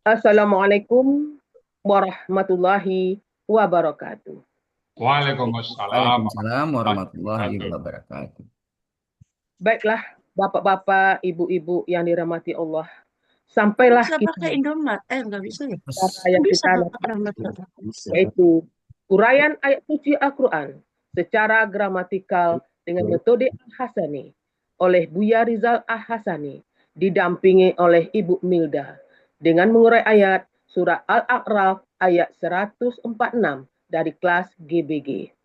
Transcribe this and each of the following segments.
Assalamualaikum warahmatullahi wabarakatuh. Waalaikumsalam Waalaikumsalam warahmatullahi warahmatullahi wabarakatuh. wabarakatuh. Baiklah, bapak-bapak, ibu-ibu yang dirahmati Allah. Kan Sampailah bisa kita pakai Indomaret. Nggak bisa ya? pada Kan ayat bisa kita pakai Indomaret. Bisa. yaitu uraian ayat suci Al-Quran secara gramatikal dengan metode Al-Hasani oleh Buya Rizal Al-Hasani didampingi oleh Ibu Milda dengan mengurai ayat surah Al-A'raf ayat 146 dari kelas GBG.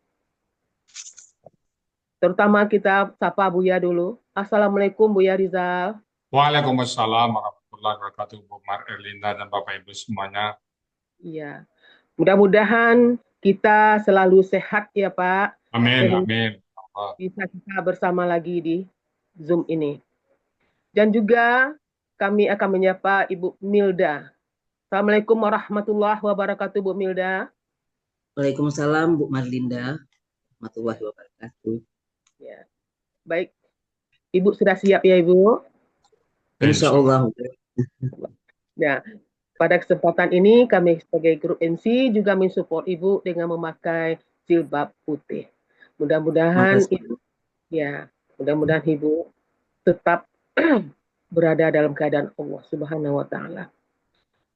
Terutama kita sapa Buya dulu. Assalamualaikum Buya Rizal. Waalaikumsalam warahmatullahi wabarakatuh, Bu Mar Erlinda dan Bapak Ibu semuanya. Iya. Mudah-mudahan kita selalu sehat ya Pak. Amin, Sehingga amin. bisa kita bersama lagi di Zoom ini. Dan juga kami akan menyapa Ibu Milda. Assalamualaikum warahmatullahi wabarakatuh Bu Milda. Waalaikumsalam Bu Marlinda. Warahmatullahi wabarakatuh. Ya. Baik. Ibu sudah siap ya Ibu? Insya Allah. Nah, pada kesempatan ini kami sebagai grup MC juga mensupport Ibu dengan memakai jilbab putih. Mudah-mudahan Makasih. Ibu, ya, mudah-mudahan Ibu tetap berada dalam keadaan Allah Subhanahu wa taala.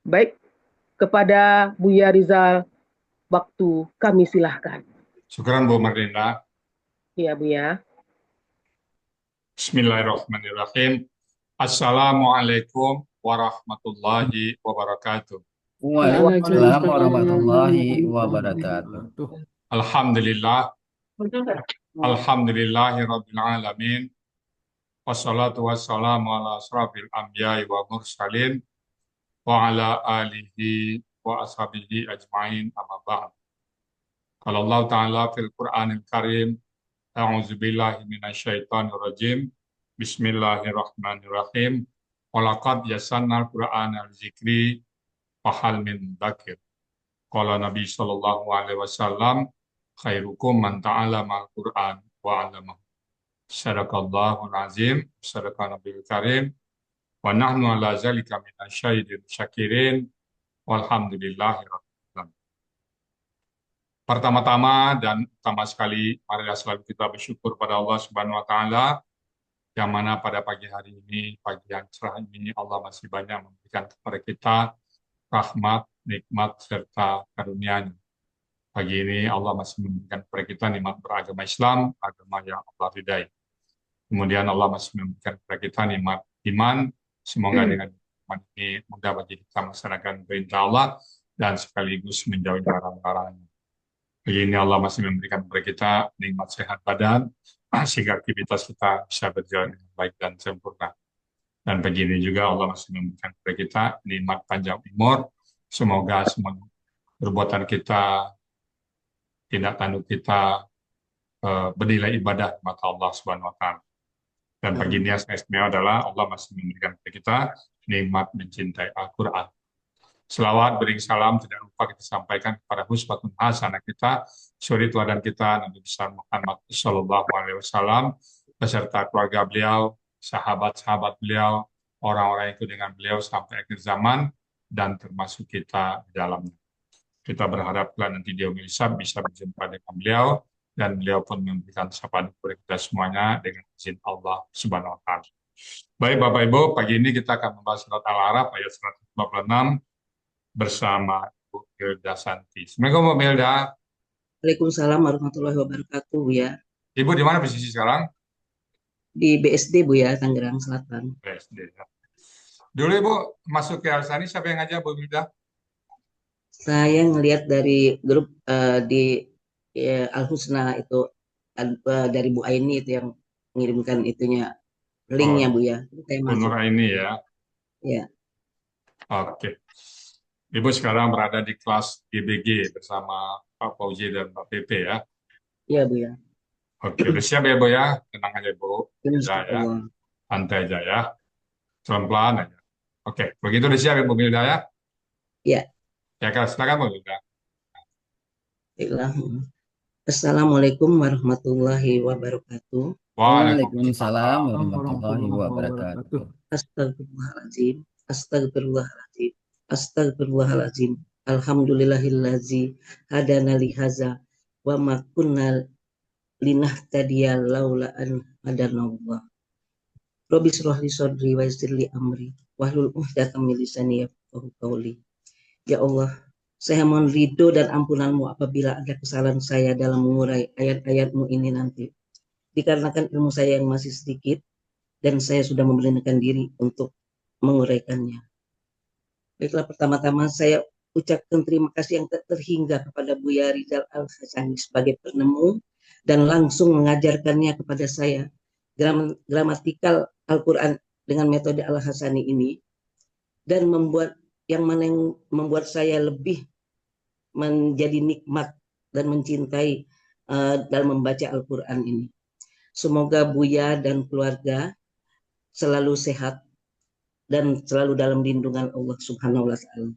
Baik, kepada Buya Rizal, waktu kami silahkan. Syukran Bu Marlinda. Iya Buya. Bismillahirrahmanirrahim. Assalamualaikum warahmatullahi wabarakatuh. Waalaikumsalam warahmatullahi wabarakatuh. Alhamdulillah, alhamdulillahi alamin. Wassalatu wassalamu ala asrafil anbiya'i wa mursalin wa ala alihi wa ashabihi ajma'in amma ba'd. Qala Allah Ta'ala fil Qur'anil Karim, a'udzu billahi minasyaitonir rajim. Bismillahirrahmanirrahim. Walaqad yassarnal Qur'ana lidzikri fahal min dzakir. Qala Nabi sallallahu alaihi wasallam, khairukum man ta'allama al-Qur'an wa 'allamahu. Sadaqallahul azim, sadaqan Nabil Karim. Wa nahnu ala zalika minasyahidin syakirin. Walhamdulillahi rabbil alamin. Pertama-tama dan utama sekali, marilah selalu kita bersyukur pada Allah Subhanahu wa taala yang mana pada pagi hari ini, pagi yang cerah ini Allah masih banyak memberikan kepada kita rahmat, nikmat serta karunia-Nya. Pagi ini Allah masih memberikan kepada kita nikmat beragama Islam, agama yang Allah ridai. Kemudian Allah masih memberikan kepada kita nikmat iman. Semoga dengan iman ini mudah bagi kita melaksanakan perintah Allah dan sekaligus menjauhi larang-larangnya. Begini Allah masih memberikan kepada kita nikmat sehat badan, sehingga aktivitas kita bisa berjalan dengan baik dan sempurna. Dan begini juga Allah masih memberikan kepada kita nikmat panjang umur. Semoga semua perbuatan kita, tindak tanduk kita bernilai ibadah di mata Allah Subhanahu wa taala. Dan pagi ini yang istimewa adalah Allah masih memberikan kepada kita nikmat mencintai Al-Quran. Selawat bering salam tidak lupa kita sampaikan kepada husbatun hasanah kita, suri teladan kita Nabi besar Muhammad Shallallahu Alaihi Wasallam beserta keluarga beliau, sahabat-sahabat beliau, orang-orang yang ikut dengan beliau sampai akhir zaman dan termasuk kita di dalamnya. Kita berharap nanti dia bisa berjumpa dengan beliau dan beliau pun memberikan sapaan kepada kita semuanya dengan izin Allah Subhanahu wa taala. Baik Bapak Ibu, pagi ini kita akan membahas surat Al-A'raf ayat 156 bersama Bu Milda Santi. Assalamualaikum Bu Milda. Waalaikumsalam warahmatullahi wabarakatuh Bu ya. Ibu di mana posisi sekarang? Di BSD Bu ya, Tangerang Selatan. BSD. Dulu Ibu masuk ke Al-Sani, siapa yang ngajak Bu Milda? Saya ngelihat dari grup di Al-Husna itu dari Bu Aini itu yang mengirimkan itunya linknya Bu ya. Saya Bu masuk. Nur Aini ya. Ya. Oke. Ibu sekarang berada di kelas GBG bersama Pak Fauzi dan Pak Pepe ya. Iya Bu ya. Oke, udah siap ya Bu ya? Tenang aja Bu. Insya Ya, Allah. santai aja ya. Pelan-pelan aja. Oke, begitu udah siap ya Bu Milda ya? Ya. Ya kan, silakan Bu Milda. Baiklah. Assalamualaikum warahmatullahi wabarakatuh. Waalaikumsalam warahmatullahi wabarakatuh. Astagfirullahaladzim. Astagfirullahaladzim. Astagfirullahaladzim. Alhamdulillahillazi hadana lihaza wa ma kunna linahtadiya laula an hadanallah. Rabbi shrah li sadri wa yassir li amri wahlul 'uqdatam min lisani yafqahu qawli. Ya Allah, saya mohon ridho dan ampunanmu apabila ada kesalahan saya dalam mengurai ayat-ayatmu ini nanti. Dikarenakan ilmu saya yang masih sedikit dan saya sudah memberanikan diri untuk menguraikannya. Baiklah, pertama-tama saya ucapkan terima kasih yang tak terhingga kepada Buya Rizal Al-Hasani sebagai penemu dan langsung mengajarkannya kepada saya gramatikal Al-Quran dengan metode Al-Hasani ini, dan yang membuat saya lebih menjadi nikmat dan mencintai dalam membaca Al-Quran ini. Semoga Buya dan keluarga selalu sehat dan selalu dalam lindungan Allah Subhanahu wa Ta'ala.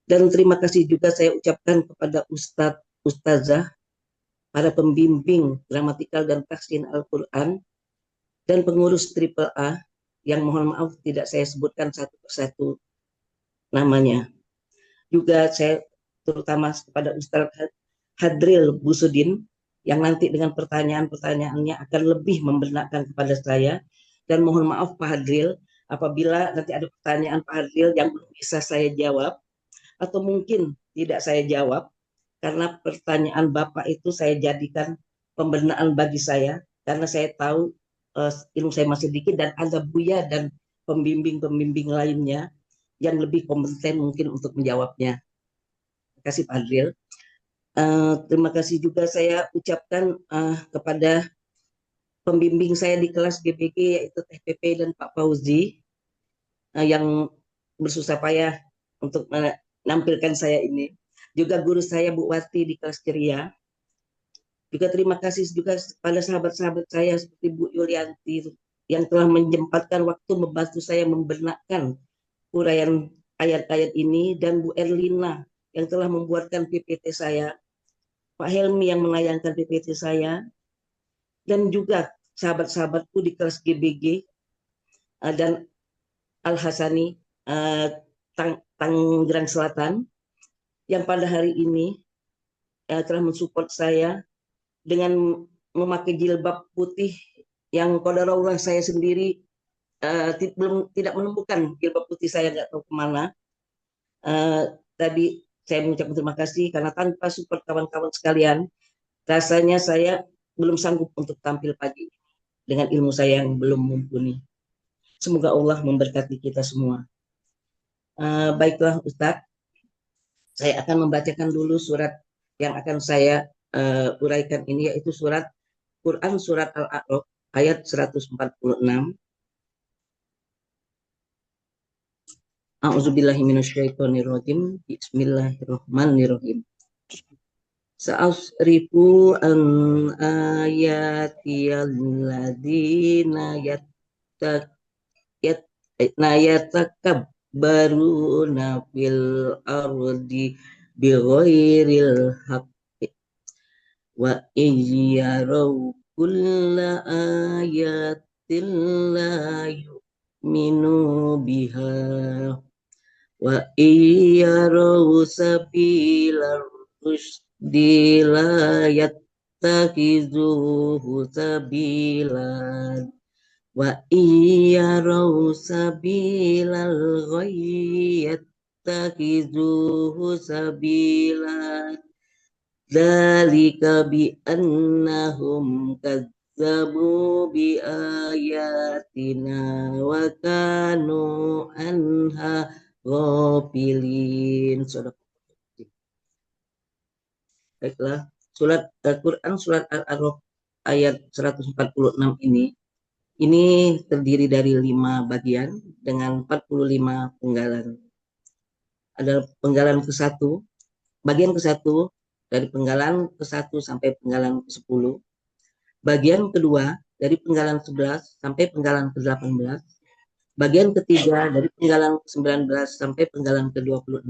Dan terima kasih juga saya ucapkan kepada Ustadz, Ustazah, para pembimbing gramatikal dan tahsin Al-Quran, dan pengurus Triple A yang mohon maaf tidak saya sebutkan satu persatu namanya. Juga saya terutama kepada Ustadz Hadril Busudin yang nanti dengan pertanyaan-pertanyaannya akan lebih membenarkan kepada saya. Dan mohon maaf Pak Hadril, apabila nanti ada pertanyaan Pak Hadril yang belum bisa saya jawab, atau mungkin tidak saya jawab, karena pertanyaan Bapak itu saya jadikan pembenaran bagi saya, karena saya tahu ilmu saya masih sedikit dan ada Buya dan pembimbing-pembimbing lainnya yang lebih kompeten mungkin untuk menjawabnya. Terima kasih Pak Hadril. Terima kasih juga saya ucapkan kepada pembimbing saya di kelas GBG yaitu TPP dan Pak Fauzi yang bersusah payah untuk menampilkan saya ini. Juga guru saya Bu Wati di kelas ceria. Juga terima kasih juga pada sahabat-sahabat saya seperti Bu Yulianti yang telah menyempatkan waktu membantu saya membenarkan uraian ayat-ayat ini, dan Bu Erlina yang telah membuatkan PPT saya, Pak Helmi yang menayangkan PPT saya, dan juga sahabat-sahabatku di kelas GBG dan Al-Hasani Tangerang Selatan yang pada hari ini telah mensupport saya dengan memakai jilbab putih yang qadarullah saya sendiri tidak menemukan jilbab putih saya, nggak tahu kemana. Tadi saya mengucapkan terima kasih karena tanpa support kawan-kawan sekalian, rasanya saya belum sanggup untuk tampil pagi dengan ilmu saya yang belum mumpuni. Semoga Allah memberkati kita semua. Baiklah Ustadz, saya akan membacakan dulu surat yang akan saya uraikan ini, yaitu surat Quran surat Al-A'raf ayat 146. A'udzubillahi minasyaitonirrajim. Bismillahirrahmanirrahim. Sa'asrifu an ayatiyal ladina yatakabbaruna fil ardi bighairil haqqi wa iyyaraw kulla ayatin la yu'minu biha wa iyyaraw sabilar rusdi la yattakhizuhu sabilan wa iyyaraw sabilal ghayyi yattakhizuhu sabilan dzalika bi annahum kazzabu bi ayatina wa kanu anha ghafilin. Baiklah, surat Al-Quran surat Al-A'raf ayat 146 ini terdiri dari 5 bagian dengan 45 penggalan. Ada penggalan ke-1, bagian ke-1 dari penggalan ke-1 sampai penggalan ke-10. Bagian kedua dari penggalan 11 sampai penggalan ke-18. Bagian ketiga dari penggalan ke-19 sampai penggalan ke-26.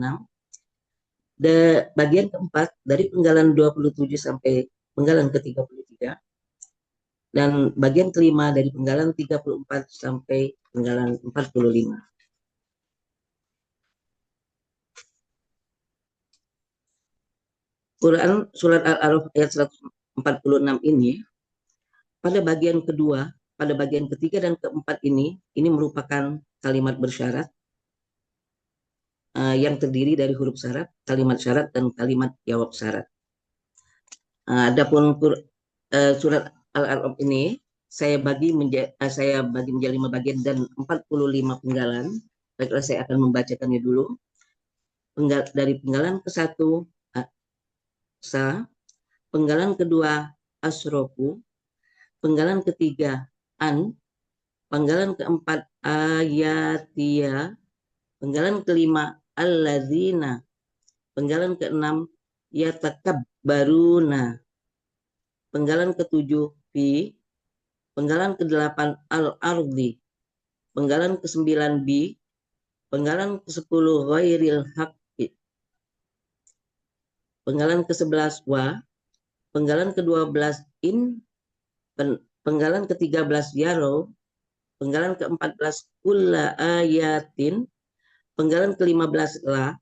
Bagian keempat dari penggalan 27 sampai penggalan ke-33. Dan bagian kelima dari penggalan 34 sampai penggalan 45. Quran surat Al-A'raf ayat 146 ini pada bagian kedua, pada bagian ketiga dan keempat ini merupakan kalimat bersyarat yang terdiri dari huruf syarat, kalimat syarat dan kalimat jawab syarat. Adapun surat Al-A'raf ini saya bagi menjadi 5 bagian dan 45 penggalan. Baiklah, saya akan membacakannya dulu. Dari penggalan ke-1 sa, penggalan kedua asrofu, penggalan ketiga an, penggalan keempat ayatia, penggalan kelima alladzina, penggalan keenam yatakabbaruna, penggalan ketujuh fi, penggalan kedelapan al-ardi, penggalan ke-9 bi, penggalan ke-10 ghairil haqqi, penggalan ke-11 wa, penggalan ke-12 in, penggalan ke-13 yaro, penggalan ke-14 kulla ayatin, penggalan ke-15 la,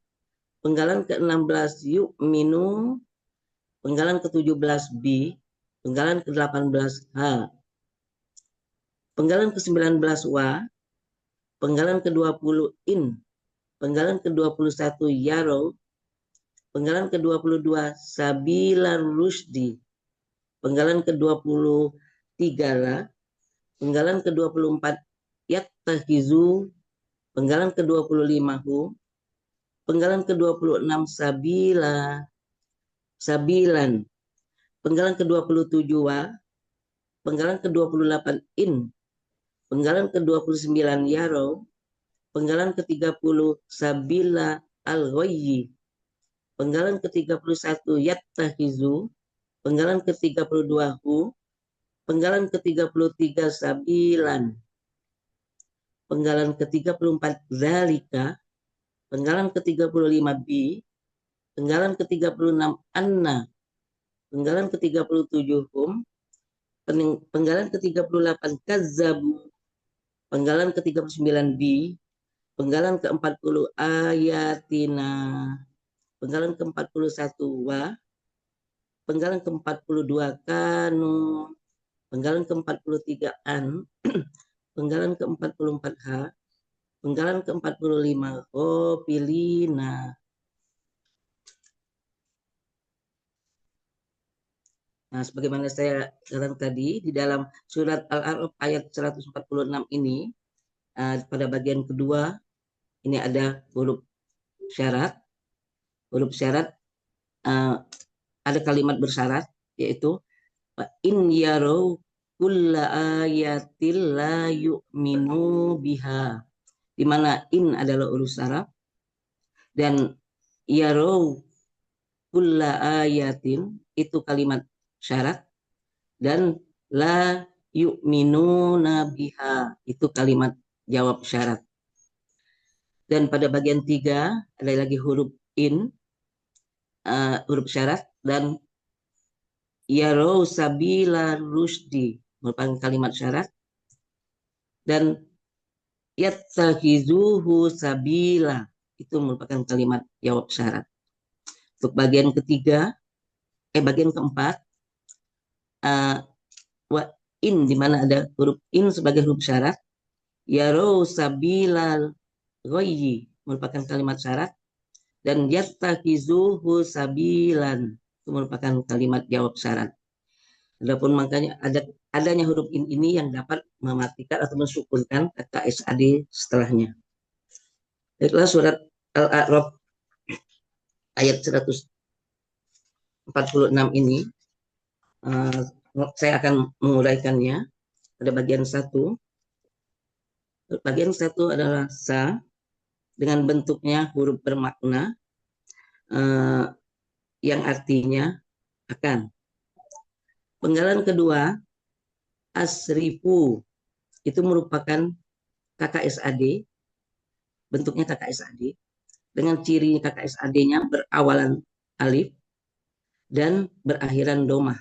penggalan ke-16 yu'minu, penggalan ke-17 bi, penggalan ke-18 ha, penggalan ke-19 wa, penggalan ke-20 in, penggalan ke-21 yaro, penggalan ke-22 sabilar rusdi, penggalan ke-23 la, penggalan ke-24 yattahizu, penggalan ke-25 hu, penggalan ke-26 sabilan, penggalan ke-27 wa, penggalan ke-28 in, penggalan ke-29 yaro, penggalan ke-30 sabila al-ghayyi, penggalan ke-31 yattahizu, penggalan ke-32 hu, penggalan ke-33 sabilan, penggalan ke-34 zalika, penggalan ke-35 bi, penggalan ke-36 anna, penggalan ke-37 hum, penggalan ke-38 kazzabu, penggalan ke-39 bi, penggalan ke-40 ayatina, penggalan ke-41 wa, penggalan ke-42 kanu, penggalan ke-43 an, penggalan ke-44 ha, penggalan ke-45 ghafilina. Nah, sebagaimana saya katakan tadi, di dalam surat Al-A'raf ayat 146 ini, pada bagian kedua, ini ada huruf syarat. Huruf syarat, ada kalimat bersyarat, yaitu in yarau kulla ayatil la yu'minu biha, di mana in adalah huruf syarat dan yarau kulla ayatin itu kalimat syarat dan la yu'minuna biha itu kalimat jawab syarat. Dan pada bagian 3 ada lagi huruf in, huruf syarat, dan yarau sabila rusdi merupakan kalimat syarat, dan yattahizuhu sabila itu merupakan kalimat jawab syarat. Untuk bagian ketiga, bagian keempat, wa in, di mana ada huruf in sebagai huruf syarat, yarau sabilal ghayyi merupakan kalimat syarat, dan yattahizuhu sabilan itu merupakan kalimat jawab syarat. Adapun makanya adanya huruf in ini yang dapat mematikan atau mensukunkan kata SAD setelahnya. Baiklah, surat Al-A'raf ayat 146 ini saya akan menguraikannya pada bagian 1. Bagian 1 adalah sa dengan bentuknya huruf bermakna yang artinya akan. Penggalan kedua asrifu itu merupakan KKSAD, bentuknya KKSAD dengan ciri KKSAD-nya berawalan alif dan berakhiran domah.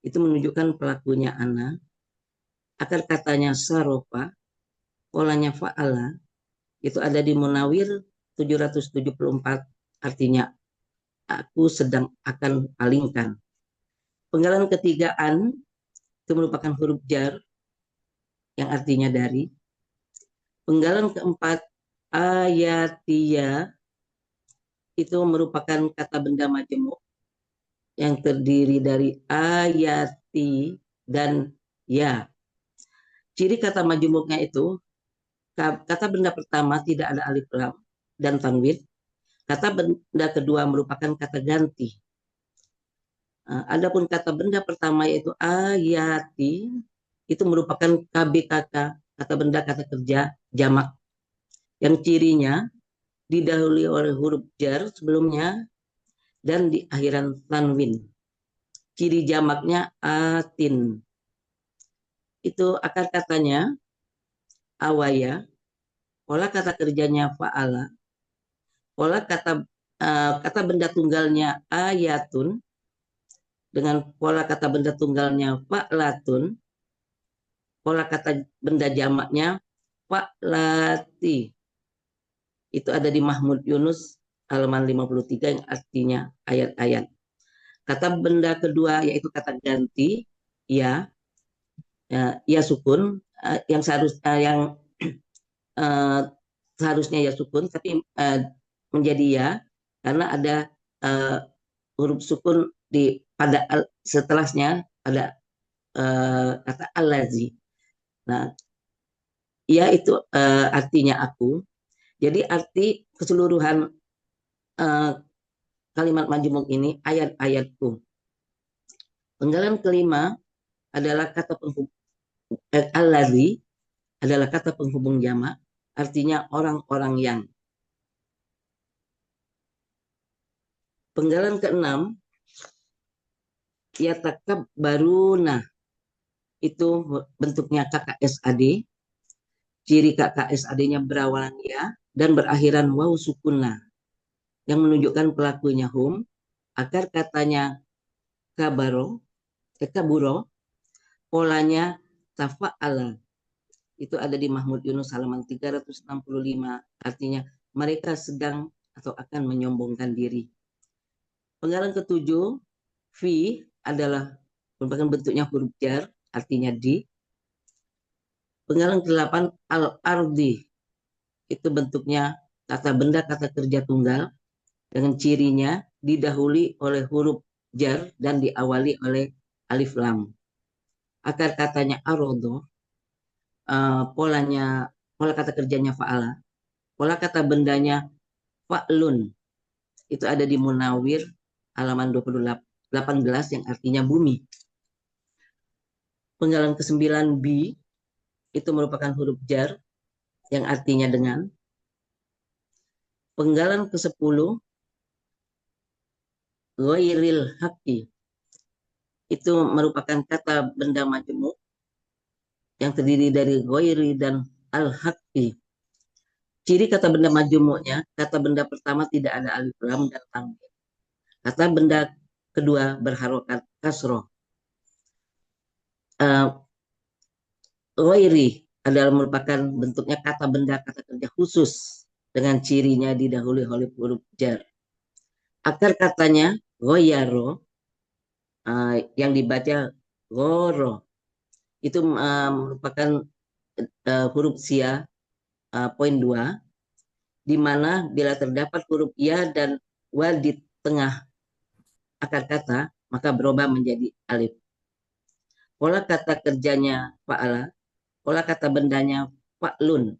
Itu menunjukkan pelakunya ana, akar katanya sarofa, polanya fa'ala, itu ada di Munawir 774, artinya aku sedang akan palingkan. Penggalan ketiga an itu merupakan huruf jar yang artinya dari. Penggalan keempat ayatia itu merupakan kata benda majemuk yang terdiri dari ayati dan ya. Ciri kata majemuknya itu kata benda pertama tidak ada alif lam dan tanwin. Kata benda kedua merupakan kata ganti. Adapun kata benda pertama yaitu ayati itu merupakan KBKK, kata benda kata kerja jamak, yang cirinya didahului oleh huruf jar sebelumnya dan di akhiran tanwin. Ciri jamaknya atin. Itu akar katanya awaya, pola kata kerjanya fa'ala, pola kata benda tunggalnya ayatun, dengan pola kata benda tunggalnya fa'latun, pola kata benda jamaknya fa'lati. Itu ada di Mahmud Yunus halaman 53 yang artinya ayat-ayat. Kata benda kedua yaitu kata ganti ya, ya sukun yang seharusnya ya sukun tapi menjadi ya karena ada huruf sukun pada setelahnya ada kata allazi. Nah, ya itu artinya aku. Jadi arti keseluruhan kalimat majemuk ini ayat-ayatku. Penggalan kelima adalah kata penghubung allazi adalah kata penghubung jamak, artinya orang-orang yang. Penggalan keenam yatakabbaruna itu bentuknya KKSAD. Ciri KKSAD-nya berawalan ya dan berakhiran waw sukunna yang menunjukkan pelakunya hum. Akar katanya kaburo, polanya tafa'ala. Itu ada di Mahmud Yunus halaman 365, artinya mereka sedang atau akan menyombongkan diri. Penggalan ketujuh fi adalah merupakan bentuknya huruf jar, artinya di. Penggalan ke-8 al-ardi itu bentuknya kata benda kata kerja tunggal dengan cirinya didahului oleh huruf jar dan diawali oleh alif lam. Akar katanya arodo, pola kata kerjanya fa'ala, pola kata bendanya fa'lun. Itu ada di Munawir halaman 18 yang artinya bumi. Penggalan ke-9 bi itu merupakan huruf jar yang artinya dengan. Penggalan ke-10 ghairil haqqi itu merupakan kata benda majemuk yang terdiri dari ghairi dan al-haqqi. Ciri kata benda majemuknya, kata benda pertama tidak ada alif lam dan tanwin. Kata benda kedua berharokat kasroh. Ghairi adalah merupakan bentuknya kata benda kata kerja khusus dengan cirinya didahului oleh huruf jar. Akar katanya goyaro yang dibaca goro itu merupakan huruf sia poin 2 di mana bila terdapat huruf ya dan wa di tengah akar kata maka berubah menjadi alif. Pola kata kerjanya fa'ala, pola kata bendanya fa'lun.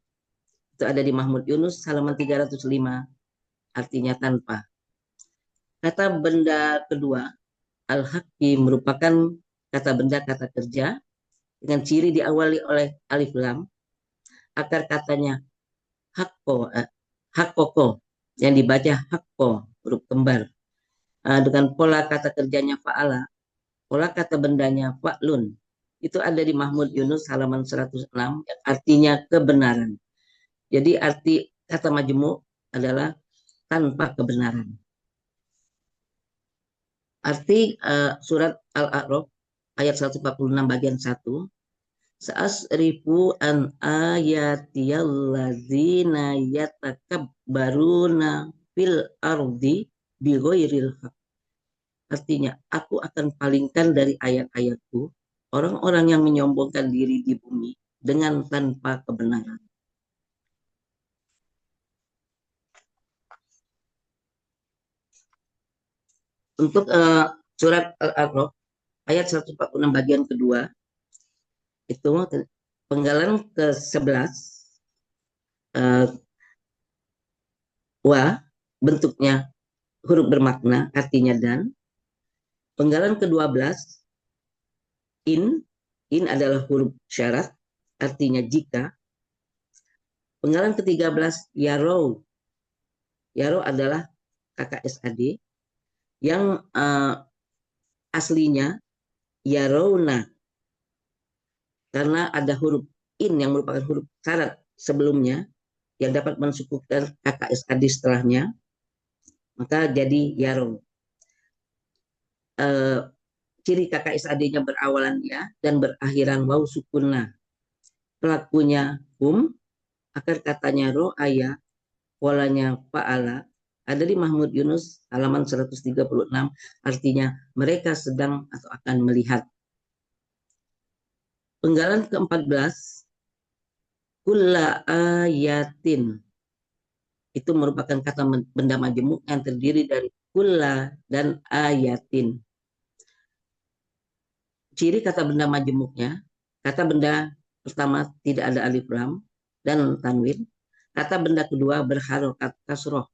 Itu ada di Mahmud Yunus halaman 305, artinya tanpa. Kata benda kedua, al-haqqi merupakan kata benda kata kerja dengan ciri diawali oleh alif lam. Akar katanya hakkoko yang dibaca hakko, huruf kembar. Dengan pola kata kerjanya fa'ala, pola kata bendanya fa'lun. Itu ada di Mahmud Yunus halaman 106 yang artinya kebenaran. Jadi arti kata majemuk adalah tanpa kebenaran. Arti surat Al-A'raf ayat 146 bagian 1. Sa'asrifu an ayatiyalladzina yatakabbaruna fil ardi bighairil haq. Artinya, aku akan palingkan dari ayat-ayatku orang-orang yang menyombongkan diri di bumi dengan tanpa kebenaran. Untuk surat Al-A'raf ayat 146 bagian kedua itu penggalan ke-11 wa bentuknya huruf bermakna artinya dan. Penggalan ke-12 in adalah huruf syarat artinya jika. Penggalan ke-13 yaro adalah KKSAD yang aslinya yarona karena ada huruf in yang merupakan huruf syarat sebelumnya yang dapat mensukukan KKSAD setelahnya, maka jadi yaro. Ciri KKSAD-nya berawalan ya dan berakhiran waw sukunna. Pelakunya akar katanya ro'aya, polanya fa'ala, ada di Mahmud Yunus halaman 136, artinya mereka sedang atau akan melihat. Penggalan ke-14 kulla ayatin itu merupakan kata benda majemuk yang terdiri dari kulla dan ayatin. Ciri kata benda majemuknya, kata benda pertama tidak ada alif lam dan tanwin. Kata benda kedua berharokat kasroh.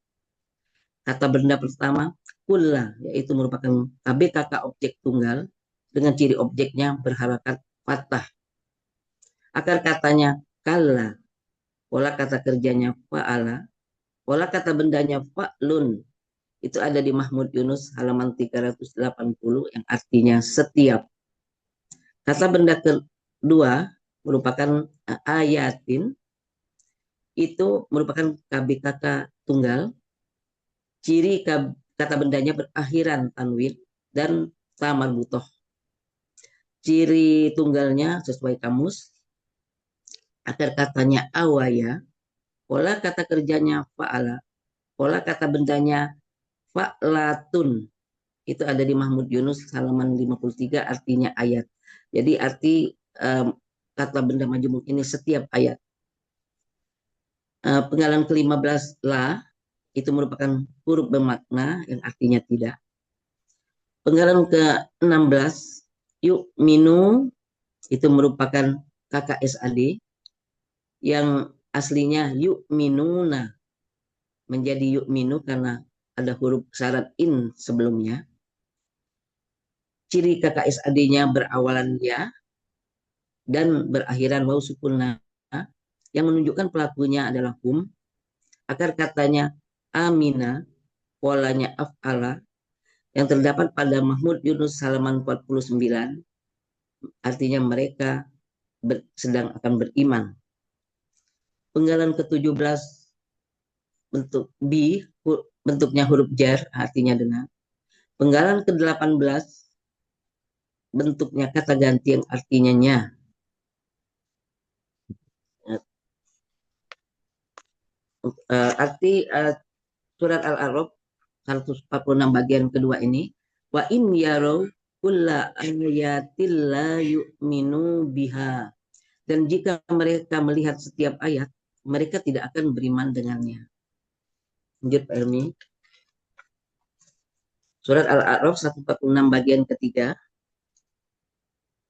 Kata benda pertama kulla, yaitu merupakan KBKK objek tunggal dengan ciri objeknya berharokat fathah. Akar katanya kalla, pola kata kerjanya fa'ala, pola kata bendanya fa'lun. Itu ada di Mahmud Yunus halaman 380 yang artinya setiap. Kata benda kedua merupakan ayatin, itu merupakan KBKK tunggal. Ciri kata bendanya berakhiran tanwin dan ta marbutoh. Ciri tunggalnya sesuai kamus. Akar katanya awaya, pola kata kerjanya fa'ala, pola kata bendanya fa'latun. Itu ada di Mahmud Yunus halaman 53 artinya ayat. Jadi arti kata benda majemuk ini setiap ayat. Penggalan ke-15 la itu merupakan huruf bermakna yang artinya tidak. Penggalan ke-16 yu'minu itu merupakan KKSAD yang aslinya yu'minuna menjadi yu'minu karena ada huruf syarat in sebelumnya. Ciri KKSAD-nya berawalan ya dan berakhiran waw sukunna yang menunjukkan pelakunya adalah Akar katanya amina, polanya af'ala yang terdapat pada Mahmud Yunus halaman 49, artinya mereka sedang akan beriman. Penggalan ke-17 bentuk bi, bentuknya huruf jar, artinya dengan. Penggalan ke-18 bentuknya kata ganti yang artinya nya. Arti surat Al-A'raf 146 bagian kedua ini, wa in yarau kulla ayatil la yu'minu biha, dan jika mereka melihat setiap ayat mereka tidak akan beriman dengannya. Lanjut Pak Helmi. Surat Al-A'raf 146 bagian ketiga.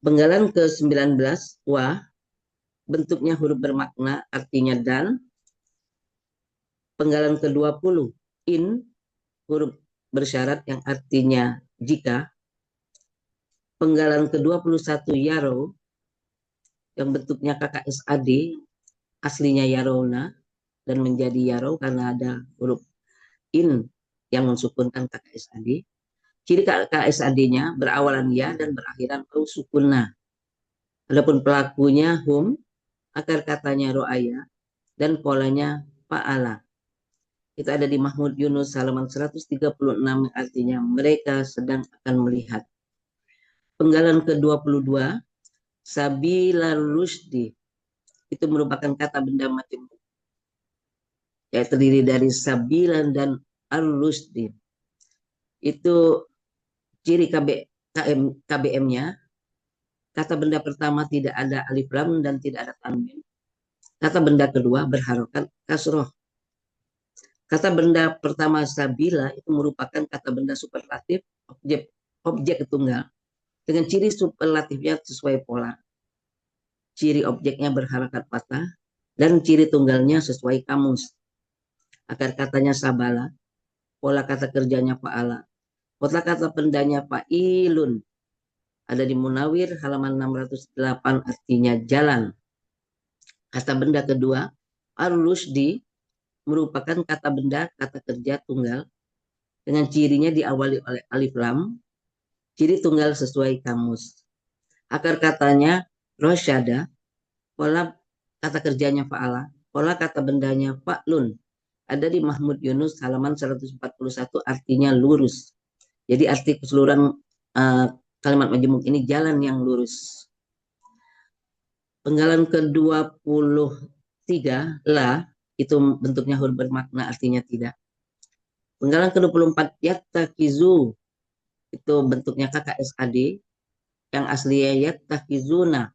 Penggalan ke-19 wa bentuknya huruf bermakna artinya dan. Penggalan ke-20 in huruf bersyarat yang artinya jika. Penggalan ke-21 yaro yang bentuknya KKSAD aslinya yarona dan menjadi yaro karena ada huruf in yang mensukunkan KKSAD. Ciri KKSAD-nya berawalan ya dan berakhiran waw sukunna. Adapun pelakunya akar katanya ro'aya dan polanya fa'ala. Itu ada di Mahmud Yunus halaman 136 artinya mereka sedang akan melihat. Penggalan ke-22 sabilar rusdi itu merupakan kata benda majemuk yang terdiri dari sabilan dan ar-rusdi. Itu ciri KBM-nya. Kata benda pertama tidak ada alif lam dan tidak ada tanwin. Kata benda kedua berharokat kasroh. Kata benda pertama sabila itu merupakan kata benda superlatif objek tunggal dengan ciri superlatifnya sesuai pola. Ciri objeknya berharokat patah dan ciri tunggalnya sesuai kamus. Akar katanya sabala, pola kata kerjanya fa'ala, pola kata bendanya fa'ilun. Ada di Munawir halaman 608, artinya jalan. Kata benda kedua, ar-rusdi, merupakan kata benda kata kerja tunggal dengan cirinya diawali oleh alif lam, ciri tunggal sesuai kamus. Akar katanya rosyada, pola kata kerjanya fa'ala, pola kata bendanya fa'lun. Ada di Mahmud Yunus halaman 141, artinya lurus. Jadi arti keseluruhan kalimat majemuk ini jalan yang lurus. Penggalan ke-23 la itu bentuknya huruf bermakna, artinya tidak. Penggalan ke-24 yattakizu itu bentuknya KKSAD, yang aslinya yattakizuna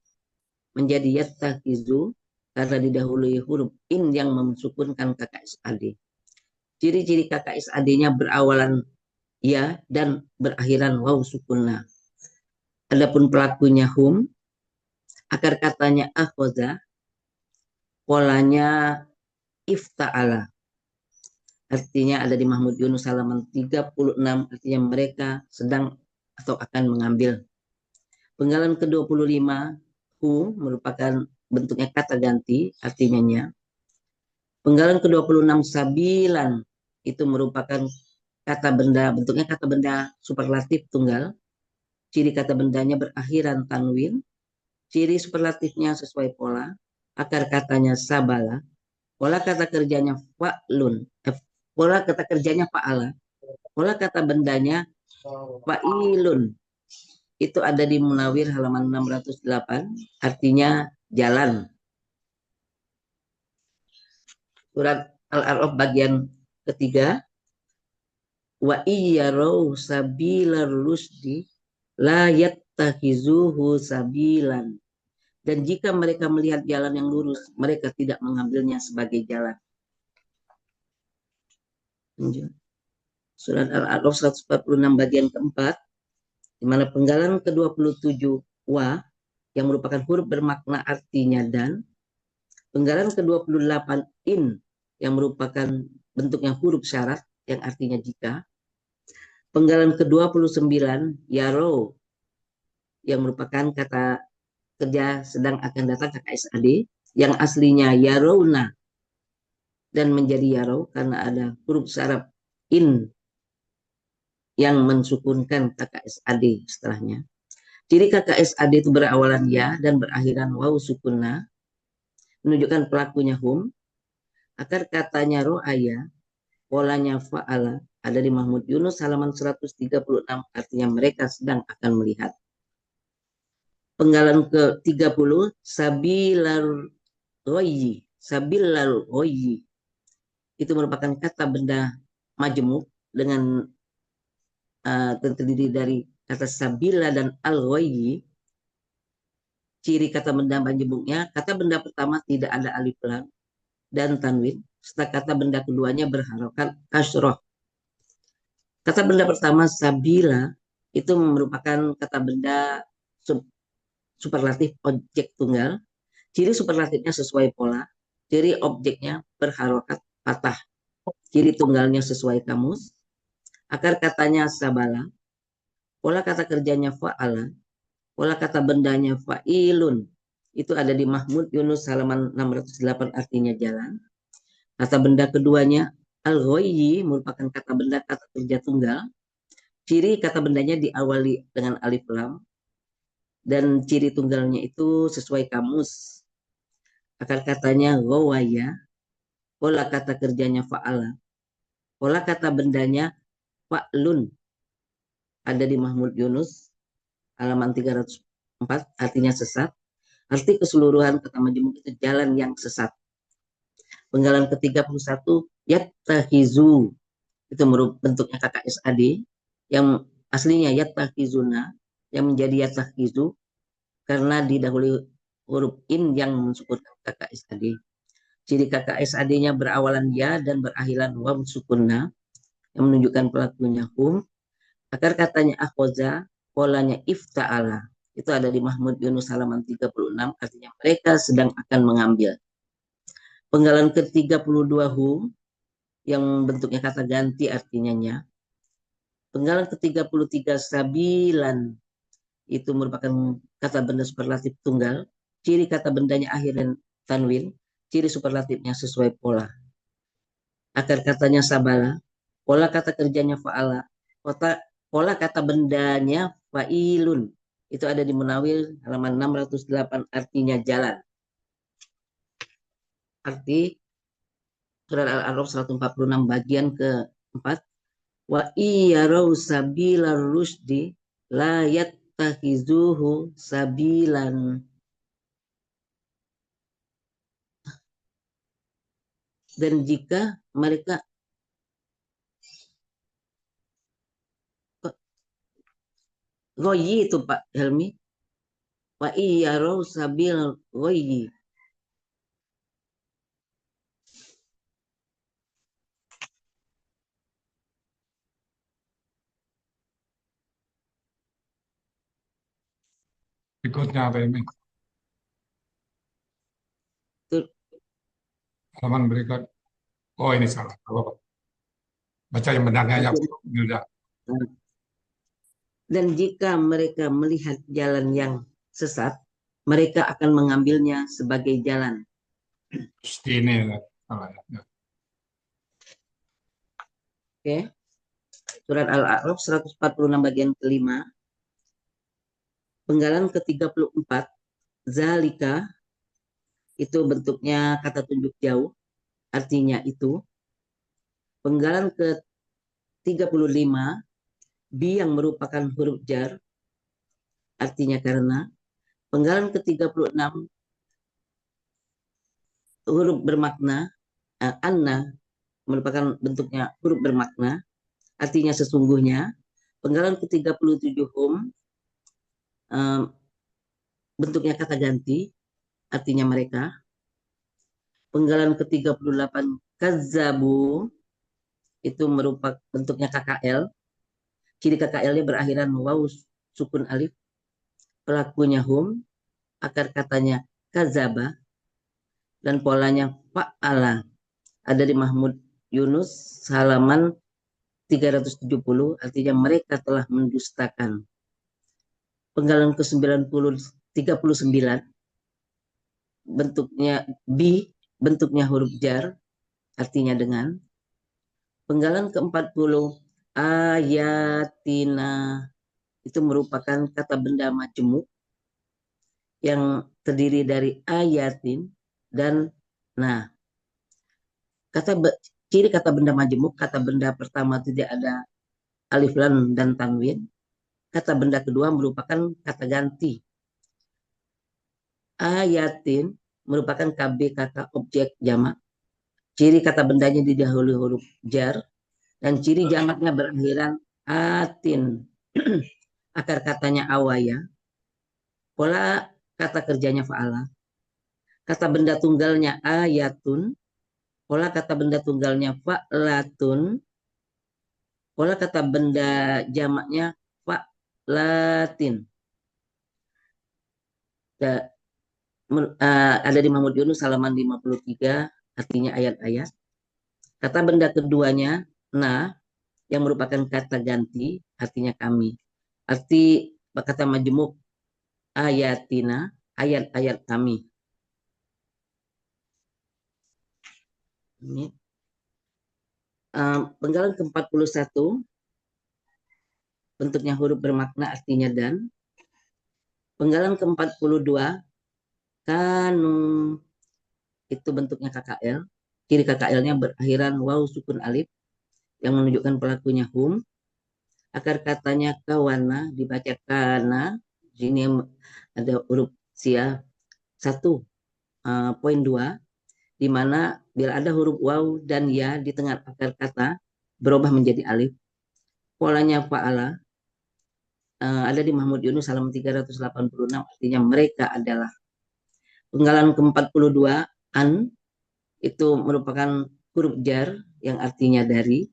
menjadi yattakizu karena didahului huruf in yang mensukunkan KKSAD. Ciri-ciri KKSAD-nya berawalan ya dan berakhiran waw sukunna. Adapun pelakunya hum, akar katanya akhoza, polanya ifta'ala. Artinya ada di Mahmud Yunus halaman 36, artinya mereka sedang atau akan mengambil. Penggalan ke-25 hu merupakan bentuknya kata ganti, artinya nya. Penggalan ke-26 sabilan itu merupakan kata benda, bentuknya kata benda superlatif tunggal. Ciri kata bendanya berakhiran tanwin. Ciri superlatifnya sesuai pola. Akar katanya sabala. Pola kata kerjanya fa'lun. Pola kata kerjanya fa'ala. Pola kata bendanya fa'ilun. Itu ada di Munawir halaman 608. Artinya jalan. Surat Al-A'raf bagian ketiga. Wa iyyarau sabilar rusdi la yattakhizuhu sabilan. Dan jika mereka melihat jalan yang lurus, mereka tidak mengambilnya sebagai jalan. Surat Al-A'raf 146 bagian keempat, di mana penggalan ke-27 wa yang merupakan huruf bermakna artinya dan, penggalan ke-28 in yang merupakan bentuknya huruf syarat yang artinya jika, penggalan ke-29 yaro yang merupakan kata kerja sedang akan datang KKSAD yang aslinya yarona dan menjadi yaro karena ada huruf syarat in yang mensukunkan KKSAD setelahnya. Ciri KKSAD itu berawalan ya dan berakhiran waw sukunna, menunjukkan pelakunya hum. Akar katanya ro'aya, polanya fa'ala, ada di Mahmud Yunus halaman 136, artinya mereka sedang akan melihat. Penggalan ke-30 sabilar royi. Sabilar royi itu merupakan kata benda majemuk dengan terdiri dari kata sabila dan al-royi. Ciri kata benda majemuknya, kata benda pertama tidak ada alif lam dan tanwin, serta kata benda keduanya berharokat kasroh. Kata benda pertama sabila itu merupakan kata benda superlatif objek tunggal. Ciri superlatifnya sesuai pola. Ciri objeknya berharokat patah. Ciri tunggalnya sesuai kamus. Akar katanya sabala. Pola kata kerjanya fa'ala. Pola kata bendanya fa'ilun. Itu ada di Mahmud Yunus halaman 608, artinya jalan. Kata benda keduanya al-ghoyi merupakan kata benda kata kerja tunggal. Ciri kata bendanya diawali dengan alif lam. Dan ciri tunggalnya itu sesuai kamus. Akar katanya ghawaya. Pola kata kerjanya fa'ala. Pola kata bendanya fa'lun. Ada di Mahmud Yunus halaman 304, artinya sesat. Arti keseluruhan kata majemuk itu jalan yang sesat. Penggalan ke-31 yattahizu itu bentuknya KKSAD. yang aslinya yattakhizuna, yang menjadi yatakhizu karena didahului huruf in yang mensukunkan KKSAD. Ciri KKSAD-nya berawalan ya dan berakhiran waw sukunna yang menunjukkan pelakunya hum. Akar katanya akhoza, polanya ifta'ala. Itu ada di Mahmud Yunus halaman 36, artinya mereka sedang akan mengambil. Penggalan ke-32 hum yang bentuknya kata ganti artinya nya. Penggalan ke-33 sabilan itu merupakan kata benda superlatif tunggal. Ciri kata bendanya akhir dan tanwin. Ciri superlatifnya sesuai pola. Akar katanya sabala. Pola kata kerjanya fa'ala. Pola kata bendanya fa'ilun. Itu ada di Munawir halaman 608, artinya jalan. Arti surat Al-A'raf 146 bagian ke-4. Wa iyarau sabilar rusdi la yattakhizuhu sabilan. Dan jika mereka goyi itu Pak Helmi, wa iyarau sabil goyi. Berikutnya apa ini? Itu. Halaman berikut. Oh, ini salah. Apa? Baca yang benarnya ya, Milda. Dan jika mereka melihat jalan yang sesat, mereka akan mengambilnya sebagai jalan. Pasti ini salah ya. Oke. Surat Al-A'raf 146 bagian ke-5. Penggalan ke-34, zalika, itu bentuknya kata tunjuk jauh, artinya itu. Penggalan ke-35, bi yang merupakan huruf jar, artinya karena. Penggalan ke-36, huruf bermakna, anna, merupakan bentuknya huruf bermakna, artinya sesungguhnya. Penggalan ke-37 hum, bentuknya kata ganti, artinya mereka. Penggalan ke-38 kazzabu, itu merupakan bentuknya KKL. Ciri KKL-nya berakhiran waw sukun alif. Pelakunya hum, akar katanya kazaba, dan polanya fa'ala. Ada di Mahmud Yunus halaman 370, artinya mereka telah mendustakan. Penggalan ke-39 bentuknya bi, bentuknya huruf jar, artinya dengan. Penggalan ke-40 ayatina, itu merupakan kata benda majemuk yang terdiri dari ayatin dan nah. Ciri kata benda majemuk, kata benda pertama tidak ada alif lam dan tanwin. Kata benda kedua merupakan kata ganti. Ayatin merupakan KB kata objek jamak. Ciri kata bendanya didahului huruf jar dan ciri jamaknya berakhiran atin. Akar katanya awaya. Pola kata kerjanya fa'ala. Kata benda tunggalnya ayatun. Pola kata benda tunggalnya fa'latun. Pola kata benda jamaknya fa'latin. Ada di Mahmud Yunus halaman 53, artinya ayat-ayat. Kata benda keduanya na, yang merupakan kata ganti, artinya kami. Arti kata majemuk ayatina, ayat-ayat kami. Ini. Penggalan ke-41, bentuknya huruf bermakna, artinya dan. Penggalan ke-42, kanu, itu bentuknya KKL. Ciri KKL-nya berakhiran waw sukun alif yang menunjukkan pelakunya hum. Akar katanya kawana, dibaca kana. Sini ada huruf sia 1.2, di mana bila ada huruf waw dan ya di tengah akar kata berubah menjadi alif. polanya fa'ala ada di Mahmud Yunus halaman 386, artinya mereka adalah. Penggalan ke-42 an itu merupakan huruf jar yang artinya dari.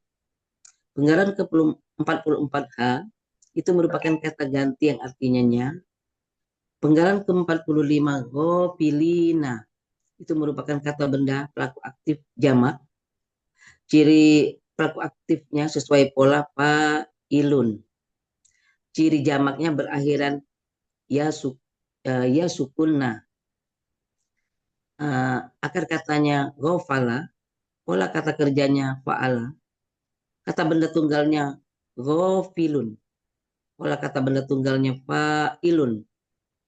Penggalan ke-44 h itu merupakan kata ganti yang artinya nya. Penggalan ke-45 gofilina itu merupakan kata benda pelaku aktif jamak. Ciri pelaku aktifnya sesuai pola fa'ilun. Ciri jamaknya berakhiran ya sukunna. Akar katanya ghafala, pola kata kerjanya fa'ala, kata benda tunggalnya ghafilun, pola kata benda tunggalnya fa'ilun,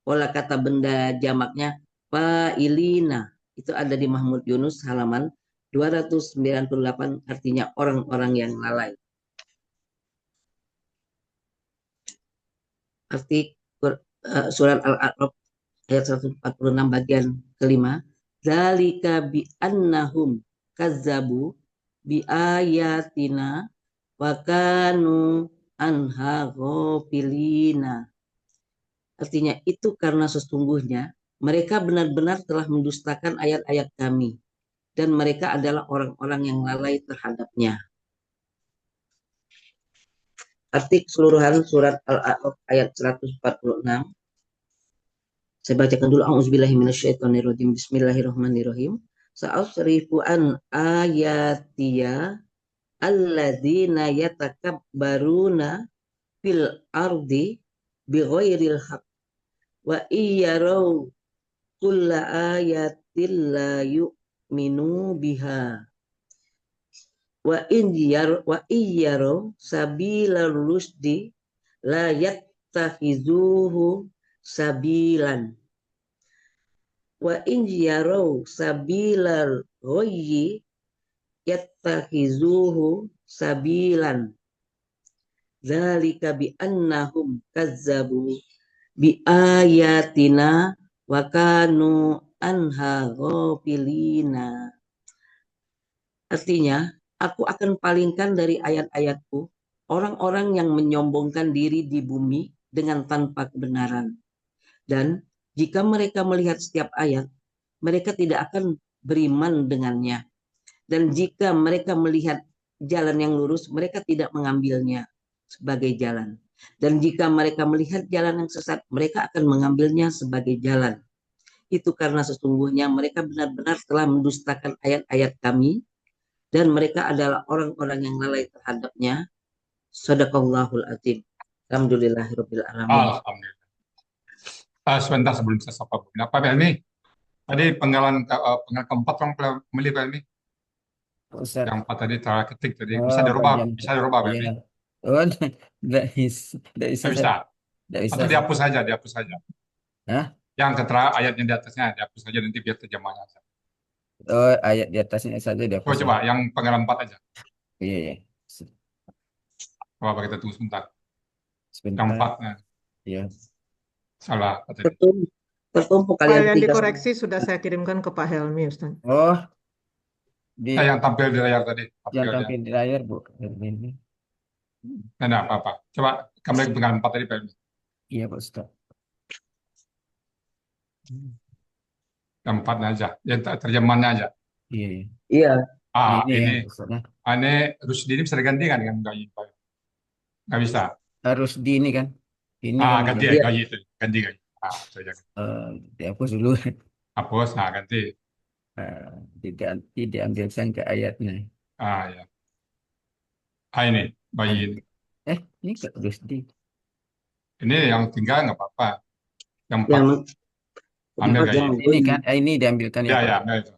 pola kata benda jamaknya fa'ilina. Itu ada di Mahmud Yunus halaman 298, artinya orang-orang yang lalai. Arti surat Al-A'raf ayat 146 bagian kelima. Dzalika bi annahum kazzabu bi ayatina wa kanu anha ghafilina. Artinya itu karena sesungguhnya mereka benar-benar telah mendustakan ayat-ayat kami dan mereka adalah orang-orang yang lalai terhadapnya. Arti keseluruhan surat Al-A'raf ayat 146. Saya bacakan dulu. A'udzubillahi minasyaitonirrajim. Bismillahirrahmanirrahim. Sa'asrifu an ayatiya alladzina yatakabbaruna fil ardi bighairil haq wa iyarau kulla ayatin la yu'minu biha wa iyarau sabilal rusdi la yattakhizuhu sabilan wa in yarau sabilal ghayyi yattakhizuhu sabilan dzalika bi annahum kazzabu bi ayatina wa kanu anha ghafilina. Artinya, aku akan palingkan dari ayat-ayatku orang-orang yang menyombongkan diri di bumi dengan tanpa kebenaran. Dan jika mereka melihat setiap ayat, mereka tidak akan beriman dengannya. Dan jika mereka melihat jalan yang lurus, mereka tidak mengambilnya sebagai jalan. Dan jika mereka melihat jalan yang sesat, mereka akan mengambilnya sebagai jalan. Itu karena sesungguhnya mereka benar-benar telah mendustakan ayat-ayat kami, dan mereka adalah orang-orang yang lalai terhadapnya. Shadaqallahul azim. Alhamdulillahirabbil alamin. Alhamdulillah. Sebentar sebelum saya sapa Bu. Apa ini? Tadi penggalan keempat orang kembali Pak Helmi. Ustaz. Yang 4 tadi cara ketik tadi. Oh, Bisa dirubah, bagian bisa dirubah Pak Helmi. iya. Oh, tidak bisa, Nggak bisa. tidak bisa. Atau dihapus saja, dihapus saja. Hah? Yang keterangan ayatnya di atasnya dihapus saja nanti biar terjemahnya saja. Oh, ayat di atasnya saja Oh, dihapus. coba yang penggalan 4 aja. Iya, iya. Coba kita tunggu sebentar. Sebentar. Yang 4-nya. Iya. Salah tadi. Tertumpuk File kalian yang tiga. dikoreksi sudah saya kirimkan ke Pak Helmi, Ustaz. Oh, di Yang tampil di layar tadi. yang tampil di layar, Bu. Ini. Nah, apa-apa. Coba kembali ke penggalan 4 tadi Pak Helmi. Iya, Pak Ustaz. Yang 4-nya aja. Yang terjemahannya aja. Iya, iya. Iya. Ini. Ya, Ustaz. Ini Rusdi ini bisa digantikan dengan gaji Pak. Nggak bisa. Harus di ini kan? Ini kan Ganti udah. ya, gaji itu. Ganti gaji. Saja. Dihapus dulu. Hapus, ganti. Tidak diambilkan ke ayatnya. Ya. Ini, bayi ini. Ini terus di. Ini yang tinggal nggak apa-apa. Yang 4, ambil gaji. Ini kan, ini diambilkan Ya, Pak. ambil itu.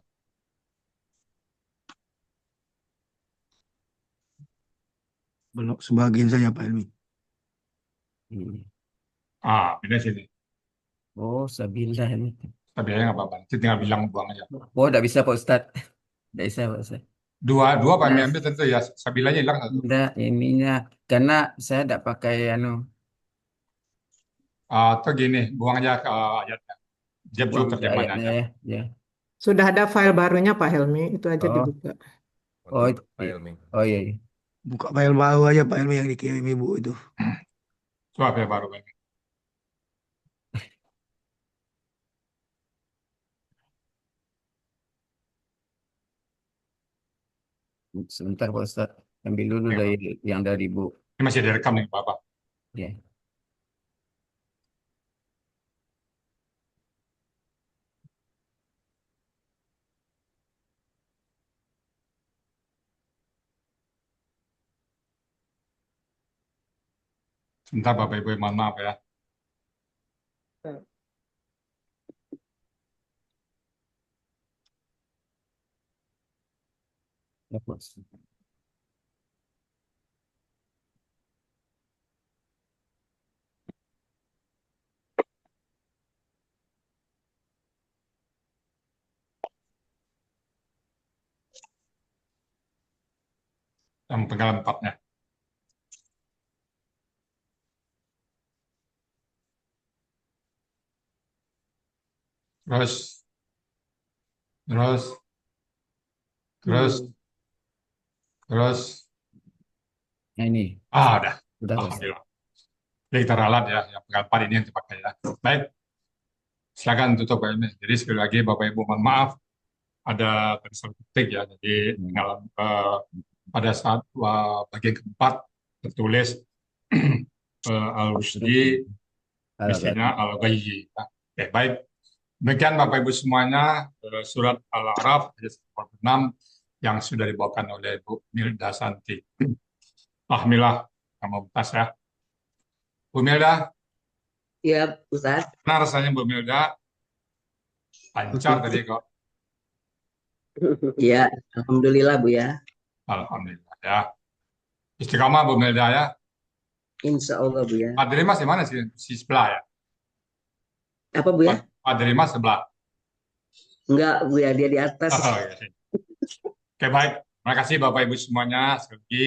Belum sebagian saja Pak Helmi. Pindah sini. Oh, sabila ini. Tapi nggak apa-apa. Nanti tinggal bilang buang aja. Oh, tidak bisa Pak Ustaz. Tidak bisa Pak Ustaz. Dua Pak Helmi ambil tentu ya. Sabilanya hilang satu. Tidak, ininya. Karena saya tidak pakai Atau gini, buang aja ke ayatnya. Dia buang cukup ke terjemahannya ayatnya aja. ya. Sudah ada file barunya Pak Helmi, itu aja dibuka. Oh, iya. Oh, iya. Buka file baru aja Pak Helmi yang dikirim Ibu itu. Coba ya baru Pak Helmi. Sebentar Pak Ustadz. Ambil dulu Oke, dari Pak. yang dari Bu. Ini masih direkam nih Bapak. Ya. Sebentar Bapak Ibu, mohon maaf ya. Nah, Ya, Pak Ustadz. Yang penggal 4-nya. Terus, terus, terus, hmm. terus. Nah ini. Udah. Udah Pak Ustadz. Alhamdulillah. Jadi kita ralat ya, yang penggal 4 ini yang dipakai ya. Baik, silakan tutup Pak Helmi. Jadi sekali lagi Bapak Ibu mohon maaf, ada tulisan ketik ya. Jadi tinggal pada saat bagian keempat tertulis al-Rusdi, mestinya al-Ghayyi. Oke, baik. Demikian Bapak Ibu semuanya, surat Al-A'raf ayat 46 yang sudah dibawakan oleh Bu Milda Santi. Alhamdulillah, kamu tas ya. Bu Milda, Ya, Ustaz. benar rasanya Bu Milda? Lancar tadi kok. Ya, alhamdulillah Bu ya. Alhamdulillah ya. Istiqamah Bu Milda ya. Insya Allah Bu ya. Pak Delimas di mana sih? Si sebelah ya? Apa Bu ya? Pak Delimas sebelah. Enggak Bu ya, dia di atas. Oh, iya. Oke, baik. Terima kasih Bapak Ibu semuanya. Sekali lagi,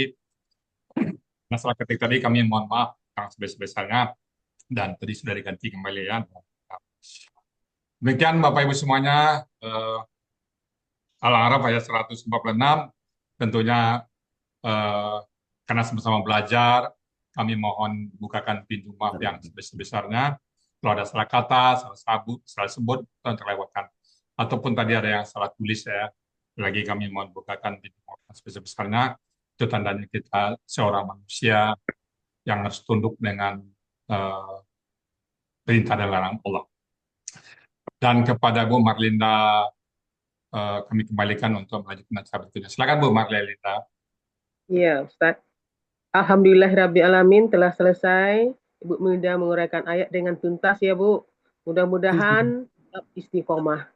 masalah ketik tadi kami mohon maaf yang sebesar-besarnya dan tadi sudah diganti kembali ya. Demikian Bapak Ibu semuanya, Al-A'raf ayat 146 tentunya karena sama-sama belajar, kami mohon bukakan pintu maaf yang sebesar-besarnya. Kalau ada salah kata, salah sebut, yang terlewatkan. Ataupun tadi ada yang salah tulis ya, lagi kami mohon bukakan pintu maaf yang sebesar-besarnya. Itu tandanya kita seorang manusia yang harus tunduk dengan perintah dan larangan Allah. Dan kepada Bu Marlinda, kami kembalikan untuk melanjutkan acara berikutnya. Silakan Bu Marlinda. Iya, Ustaz. Alhamdulillahirrabbilalamin telah selesai. Ibu Milda menguraikan ayat dengan tuntas ya Bu. Mudah-mudahan tetap istiqomah.